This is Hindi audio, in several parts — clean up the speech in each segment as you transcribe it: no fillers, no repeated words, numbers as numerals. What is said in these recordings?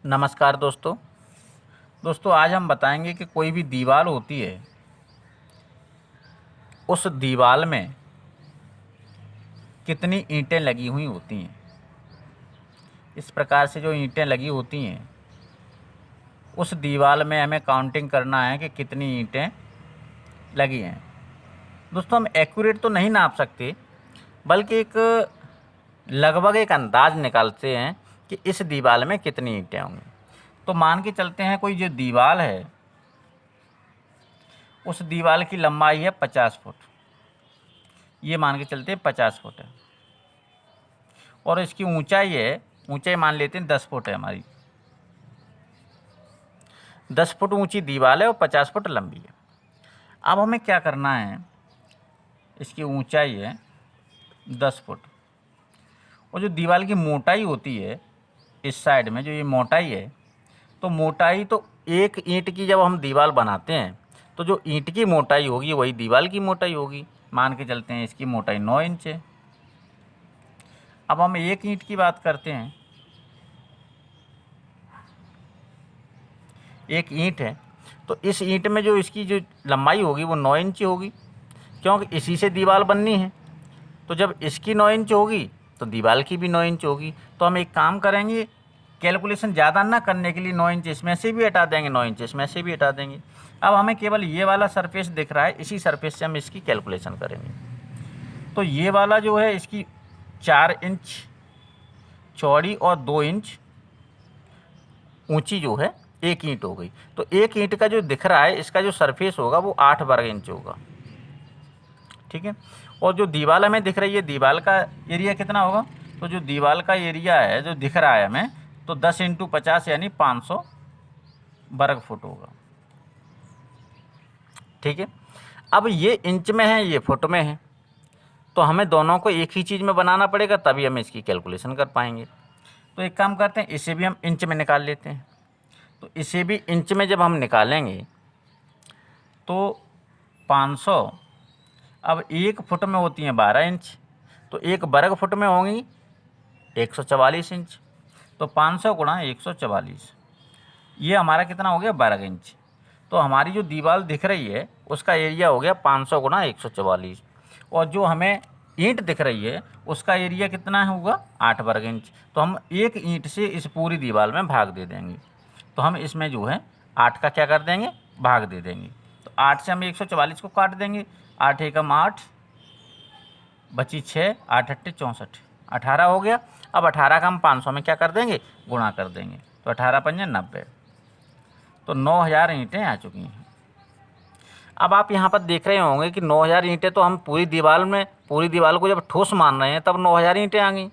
नमस्कार दोस्तों आज हम बताएंगे कि कोई भी दीवार होती है, उस दीवार में कितनी ईंटें लगी हुई होती हैं। इस प्रकार से जो ईंटें लगी होती हैं उस दीवार में हमें काउंटिंग करना है कि कितनी ईंटें लगी हैं। दोस्तों हम एक्यूरेट तो नहीं नाप सकते, बल्कि एक लगभग एक अंदाज़ निकालते हैं कि इस दीवार में कितनी ईंटें होंगी। तो मान के चलते हैं कोई जो दीवार है, उस दीवार की लंबाई है 50 फुट। ये मान के चलते हैं 50 फुट है, और इसकी ऊंचाई मान लेते हैं 10 फुट है। हमारी 10 फुट ऊंची दीवार है और 50 फुट लंबी है। अब हमें क्या करना है, इसकी ऊंचाई है 10 फुट, और जो दीवार की मोटाई होती है इस साइड में, जो ये मोटाई है, तो मोटाई तो एक ईंट की जब हम दीवार बनाते हैं तो जो ईंट की मोटाई होगी वही दीवार की मोटाई होगी। मान के चलते हैं इसकी मोटाई 9 इंच है। अब हम एक ईंट की बात करते हैं। एक ईंट है तो इस ईंट में जो इसकी जो लंबाई होगी वो 9 इंच होगी, क्योंकि इसी से दीवार बननी है। तो जब इसकी 9 इंच होगी तो दीवार की भी 9 इंच होगी। तो हम एक काम करेंगे, कैलकुलेशन ज़्यादा ना करने के लिए 9 इंच इसमें से भी हटा देंगे, 9 इंच इसमें से भी हटा देंगे। अब हमें केवल ये वाला सरफेस दिख रहा है, इसी सरफेस से हम इसकी कैलकुलेशन करेंगे। तो ये वाला जो है इसकी 4 इंच चौड़ी और 2 इंच ऊंची जो है एक ईंट हो गई। तो एक ईंट का जो दिख रहा है इसका जो सरफेस होगा वो 8 वर्ग इंच होगा, ठीक है। और जो दीवार हमें दिख रही है, दीवार का एरिया कितना होगा, तो जो दीवार का एरिया है जो दिख रहा है हमें, तो 10 × 50 यानी 500 वर्ग फुट होगा, ठीक है। अब ये इंच में है, ये फुट में है, तो हमें दोनों को एक ही चीज़ में बनाना पड़ेगा, तभी हम इसकी कैलकुलेशन कर पाएंगे। तो एक काम करते हैं, इसे भी हम इंच में निकाल लेते हैं। तो इसे भी इंच में जब हम निकालेंगे तो 500, अब एक फुट में होती हैं 12 इंच, तो एक वर्ग फुट में होंगी 144 इंच। तो 500 गुणा 144, ये हमारा कितना हो गया, वर्ग इंच। तो हमारी जो दीवार दिख रही है उसका एरिया हो गया 500 गुणा 144, और जो हमें ईंट दिख रही है उसका एरिया कितना होगा, 8 वर्ग इंच। तो हम एक ईंट से इस पूरी दीवार में भाग दे देंगे। तो हम इसमें जो है 8 का क्या कर देंगे, भाग दे देंगे। तो 8 से हम 144 को काट देंगे, 8 एकम 8, बची 6, 8 अट्ठे 64, 18 हो गया। अब 18 का हम 500 में क्या कर देंगे, गुणा कर देंगे। तो 18 पंजे 90, तो 9000 ईंटें आ चुकी हैं। अब आप यहाँ पर देख रहे होंगे कि 9000 ईंटें, तो हम पूरी दीवार को जब ठोस मान रहे हैं तब 9000 ईंटें आ गई।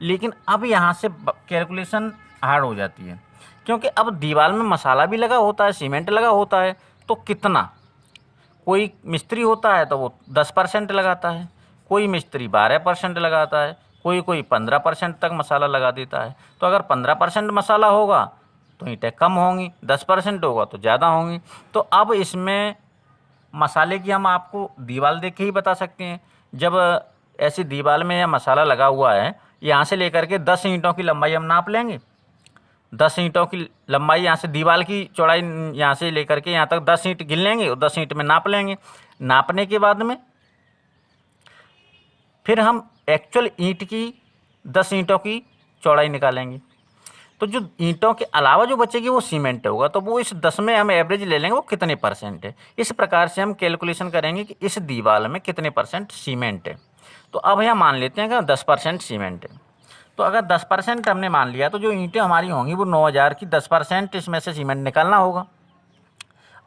लेकिन अब यहाँ से कैलकुलेशन हार्ड हो जाती है, क्योंकि अब दीवार में मसाला भी लगा होता है, सीमेंट लगा होता है। तो कितना, कोई मिस्त्री होता है तो वो 10% लगाता है, कोई मिस्त्री 12% लगाता है, कोई 15% तक मसाला लगा देता है। तो अगर 15% मसाला होगा तो ईंटें कम होंगी, 10% होगा तो ज़्यादा होंगी। तो अब इसमें मसाले की हम आपको दीवार देख के ही बता सकते हैं। जब ऐसी दीवार में यह मसाला लगा हुआ है, यहाँ से लेकर के 10 ईंटों की लंबाई हम नाप लेंगे। 10 ईंटों की लंबाई, यहाँ से दीवार की चौड़ाई यहाँ से लेकर के यहाँ तक 10 ईंट गिन लेंगे और 10 ईंट में नाप लेंगे। नापने के बाद में फिर हम एक्चुअल ईंट की 10 ईंटों की चौड़ाई निकालेंगे। तो जो ईंटों के अलावा जो बचेगी वो सीमेंट होगा, तो वो इस 10 में हम एवरेज ले लेंगे वो कितने % है। इस प्रकार से हम कैलकुलेशन करेंगे कि इस दीवार में कितने % सीमेंट है। तो अब यहाँ मान लेते हैं कि 10% सीमेंट है। तो अगर 10% हमने मान लिया तो जो ईंटें हमारी होंगी वो 9000 की 10% इसमें से सीमेंट निकालना होगा।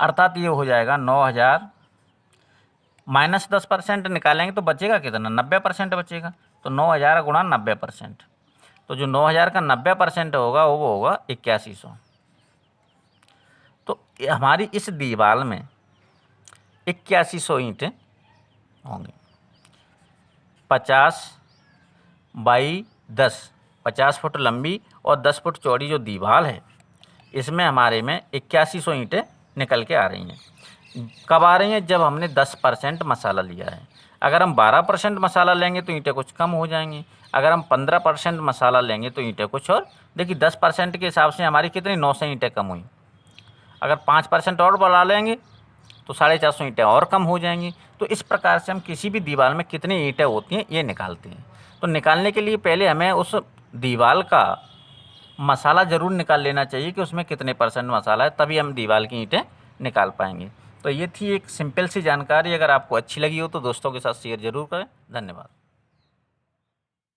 अर्थात ये हो जाएगा 9000 माइनस 10% निकालेंगे तो बचेगा कितना, 90% बचेगा। तो 9000 गुणा 90%, तो जो 9000 का 90% होगा वो होगा 8100। तो हमारी इस दीवार में 8100 ईंटें होंगी। 50 बाई 10, 50 फुट लंबी और 10 फुट चौड़ी जो दीवार है, इसमें हमारे में 8100 ईंटें निकल के आ रही हैं। कब आ रही हैं, जब हमने 10% मसाला लिया है। अगर हम 12% मसाला लेंगे तो ईंटें कुछ कम हो जाएंगी, अगर हम 15% मसाला लेंगे तो ईंटें कुछ और, देखिए 10% के हिसाब से हमारी कितनी 900 ईंटें कम हुई। अगर 5% और बढ़ा लेंगे तो 450 ईंटें और कम हो जाएंगी। तो इस प्रकार से हम किसी भी दीवार में कितनी ईंटें होती हैं ये निकालते हैं। तो निकालने के लिए पहले हमें उस दीवार का मसाला ज़रूर निकाल लेना चाहिए कि उसमें कितने % मसाला है, तभी हम दीवार की ईंटें निकाल पाएंगे। तो ये थी एक सिंपल सी जानकारी। अगर आपको अच्छी लगी हो तो दोस्तों के साथ शेयर ज़रूर करें। धन्यवाद।